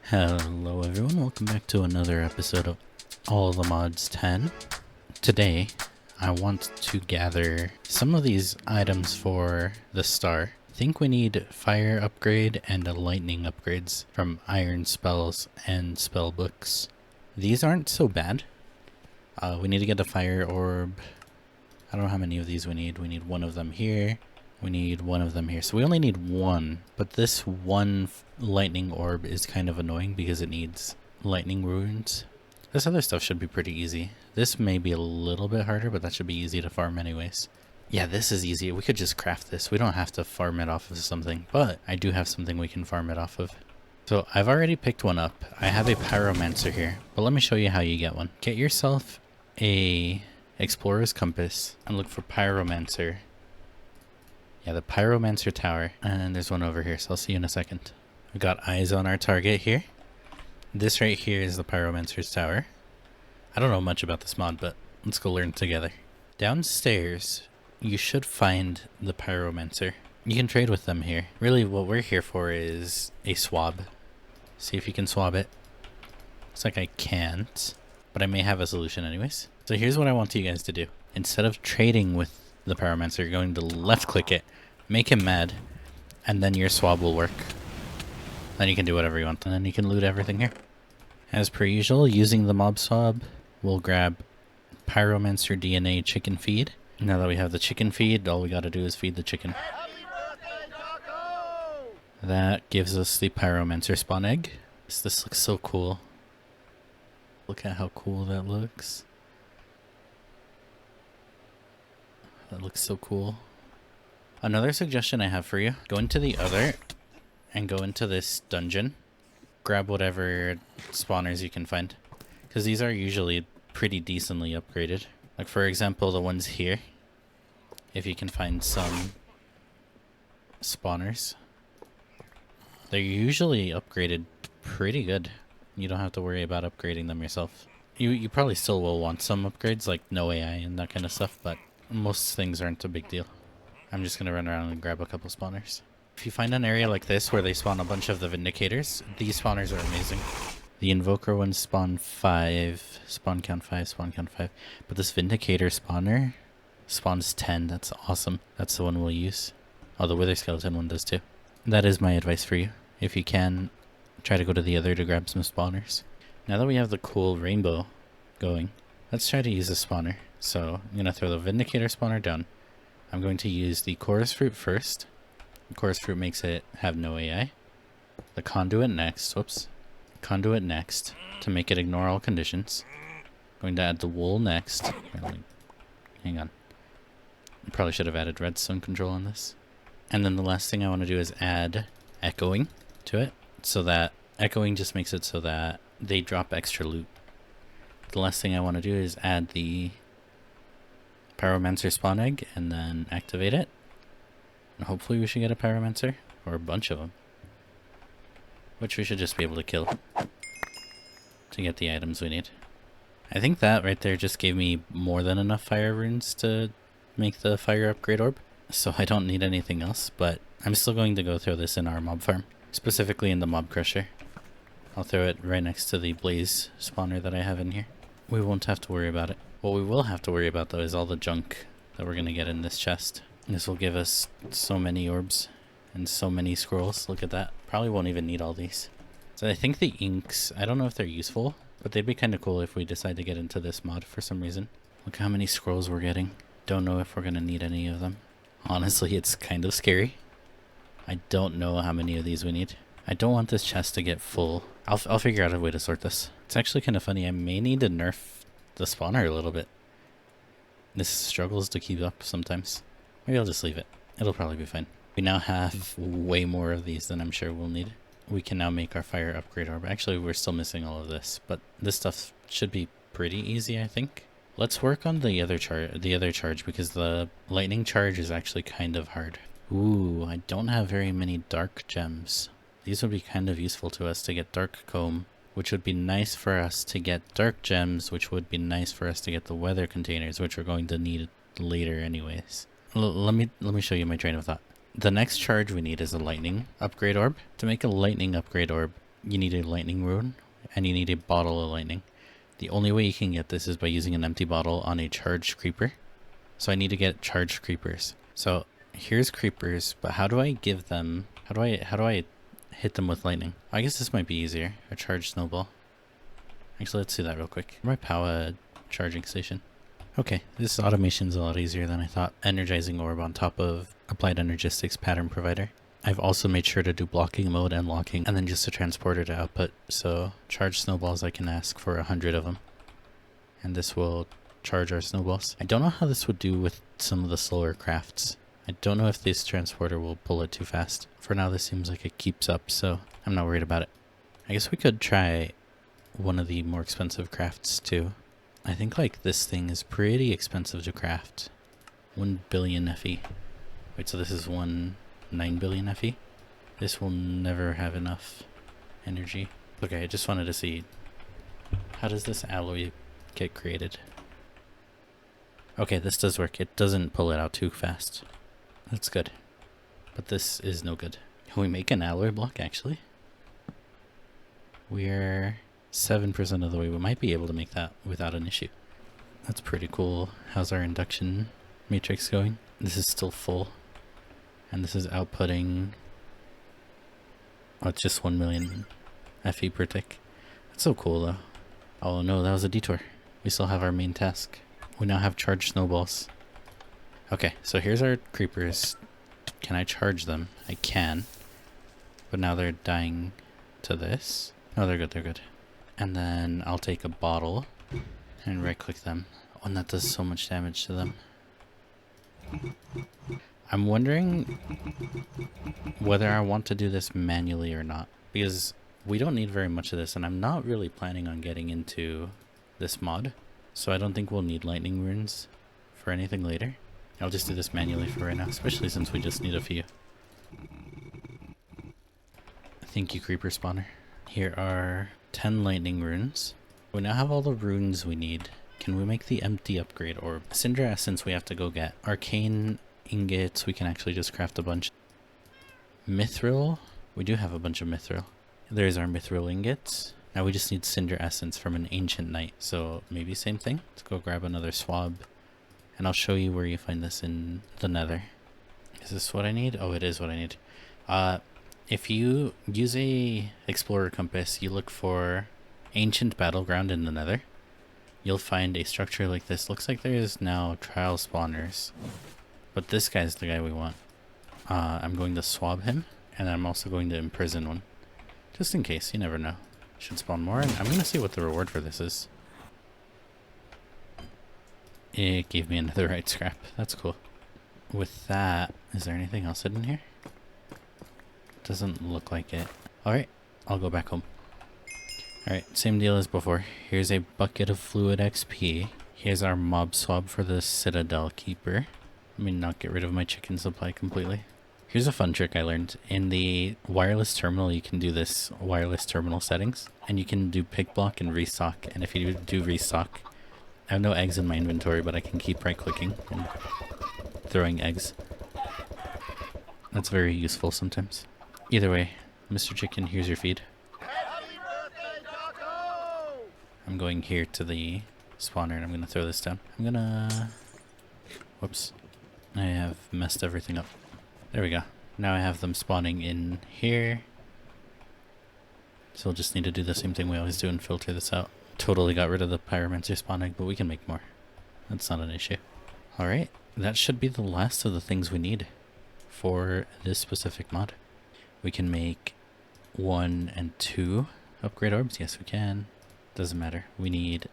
Hello everyone, welcome back to another episode of All the Mods 10. Today, I want to gather some of these items for the star. I think we need fire upgrade and a lightning upgrades from iron spells and spell books. These aren't so bad. We need to get a fire orb. I don't know how many of these we need. We need one of them here. We need one of them here. So we only need one, but this one lightning orb is kind of annoying because it needs lightning runes. This other stuff should be pretty easy. This may be a little bit harder, but that should be easy to farm anyways. Yeah, this is easy. We could just craft this. We don't have to farm it off of something, but I do have something we can farm it off of. So I've already picked one up. I have a pyromancer here, but let me show you how you get one. Get yourself a explorer's compass and look for pyromancer. Yeah, the pyromancer tower. And there's one over here, so I'll see you in a second. We got eyes on our target here. This right here is the pyromancer's tower. I don't know much about this mod, but let's go learn together. Downstairs, you should find the pyromancer. You can trade with them here. Really, what we're here for is a swab. See if you can swab it. Looks like I can't, but I may have a solution anyways. So here's what I want you guys to do. Instead of trading with the pyromancer, you're going to left click it, make him mad, and then your swab will work. Then you can do whatever you want, and then you can loot everything here. As per usual, using the mob swab, we'll grab pyromancer DNA chicken feed. Now that we have the chicken feed, all we gotta do is feed the chicken. That gives us the pyromancer spawn egg. This looks so cool. Look at how cool that looks. That looks so cool. Another suggestion I have for you, go into the other and go into this dungeon. Grab whatever spawners you can find, because these are usually pretty decently upgraded. Like for example, the ones here. If you can find some spawners, they're usually upgraded pretty good. You don't have to worry about upgrading them yourself. You probably still will want some upgrades like no AI and that kind of stuff, but most things aren't a big deal. I'm just going to run around and grab a couple spawners. If you find an area like this where they spawn a bunch of the Vindicators, these spawners are amazing. The Invoker ones spawn 5, spawn count 5, spawn count 5. But this Vindicator spawner spawns 10. That's awesome. That's the one we'll use. Oh, the Wither Skeleton one does too. That is my advice for you. If you can, try to go to the other to grab some spawners. Now that we have the cool rainbow going, let's try to use a spawner. So I'm going to throw the Vindicator spawner down. I'm going to use the Chorus Fruit first. The Chorus Fruit makes it have no AI. The Conduit next. Whoops. Conduit next to make it ignore all conditions. Going to add the wool next. Hang on. I probably should have added redstone control on this. And then the last thing I want to do is add echoing to it. So that echoing just makes it so that they drop extra loot. The last thing I want to do is add the pyromancer spawn egg and then activate it. And hopefully we should get a pyromancer or a bunch of them, which we should just be able to kill to get the items we need. I think that right there just gave me more than enough fire runes to make the fire upgrade orb, so I don't need anything else, but I'm still going to go throw this in our mob farm, specifically in the mob crusher. I'll throw it right next to the blaze spawner that I have in here. We won't have to worry about it. What we will have to worry about though is all the junk that we're going to get in this chest. This will give us so many orbs and so many scrolls. Look at that. Probably won't even need all these. So I think the inks, I don't know if they're useful, but they'd be kind of cool if we decide to get into this mod for some reason. Look how many scrolls we're getting. Don't know if we're going to need any of them. Honestly, it's kind of scary. I don't know how many of these we need. I don't want this chest to get full. I'll figure out a way to sort this. It's actually kind of funny. I may need to nerf the spawner a little bit. This struggles to keep up sometimes. Maybe I'll just leave it. It'll probably be fine. We now have way more of these than I'm sure we'll need. We can now make our fire upgrade orb. Actually, we're still missing all of this, but this stuff should be pretty easy, I think. Let's work on the other charge because the lightning charge is actually kind of hard. Ooh, I don't have very many dark gems. These would be kind of useful to us to get dark comb, which would be nice for us to get dark gems, which would be nice for us to get the weather containers, which we're going to need later anyways. Let me show you my train of thought. The next charge we need is a lightning upgrade orb. To make a lightning upgrade orb, you need a lightning rune, and you need a bottle of lightning. The only way you can get this is by using an empty bottle on a charged creeper. So I need to get charged creepers. So here's creepers, but how do I give them, how do I hit them with lightning? I guess this might be easier. A charged snowball. Actually, let's do that real quick. My powah charging station. Okay, this automation's a lot easier than I thought. Energizing orb on top of applied energistics pattern provider. I've also made sure to do blocking mode and locking, and then just a transporter to output. So charged snowballs, I can ask for 100 of them. And this will charge our snowballs. I don't know how this would do with some of the slower crafts. I don't know if this transporter will pull it too fast. For now, this seems like it keeps up, so I'm not worried about it. I guess we could try one of the more expensive crafts too. I think like this thing is pretty expensive to craft. 1 billion FE. Wait, so this is 9 billion FE? This will never have enough energy. Okay, I just wanted to see, how does this alloy get created? Okay, this does work. It doesn't pull it out too fast. That's good. But this is no good. Can we make an alloy block actually? We're 7% of the way. We might be able to make that without an issue. That's pretty cool. How's our induction matrix going? This is still full. And this is outputting... oh, it's just 1 million FE per tick. That's so cool though. Oh no, that was a detour. We still have our main task. We now have charged snowballs. Okay, so here's our creepers. Can I charge them? I can. But now they're dying to this. Oh, they're good, they're good. And then I'll take a bottle and right click them. Oh, and that does so much damage to them. I'm wondering whether I want to do this manually or not, because we don't need very much of this, and I'm not really planning on getting into this mod, so I don't think we'll need lightning runes for anything later. I'll just do this manually for right now, especially since we just need a few. Thank you, creeper spawner. Here are 10 lightning runes. We now have all the runes we need. Can we make the empty upgrade orb? Cinder essence we have to go get. Arcane ingots, we can actually just craft a bunch. Mithril, we do have a bunch of mithril. There's our mithril ingots. Now we just need cinder essence from an ancient knight, so maybe same thing. Let's go grab another swab, and I'll show you where you find this in the nether. Is this what I need? Oh, it is what I need. If you use a explorer compass, you look for ancient battleground in the nether, you'll find a structure like this. Looks like there is now trial spawners, but this guy's the guy we want. I'm going to swab him, and I'm also going to imprison one, just in case. You never know. Should spawn more, and I'm gonna see what the reward for this is. It gave me another right scrap. That's cool. With that, is there anything else hidden here? Doesn't look like it. Alright, I'll go back home. Alright, same deal as before. Here's a bucket of fluid XP. Here's our mob swab for the Citadel Keeper. Let me not get rid of my chicken supply completely. Here's a fun trick I learned. In the wireless terminal, you can do this wireless terminal settings, and you can do pick block and restock. And if you do restock, I have no eggs in my inventory, but I can keep right clicking and throwing eggs. That's very useful sometimes. Either way, Mr. Chicken, here's your feed. I'm going here to the spawner and I'm gonna throw this down. I'm gonna... whoops. I have messed everything up. There we go. Now I have them spawning in here. So we'll just need to do the same thing we always do and filter this out. Totally got rid of the pyromancer spawning, but we can make more. That's not an issue. Alright, that should be the last of the things we need for this specific mod. We can make 1 and 2 upgrade orbs. Yes, we can. Doesn't matter. We need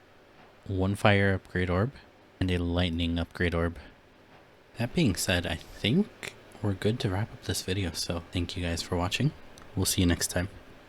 1 fire upgrade orb and a lightning upgrade orb. That being said, I think we're good to wrap up this video, so thank you guys for watching. We'll see you next time.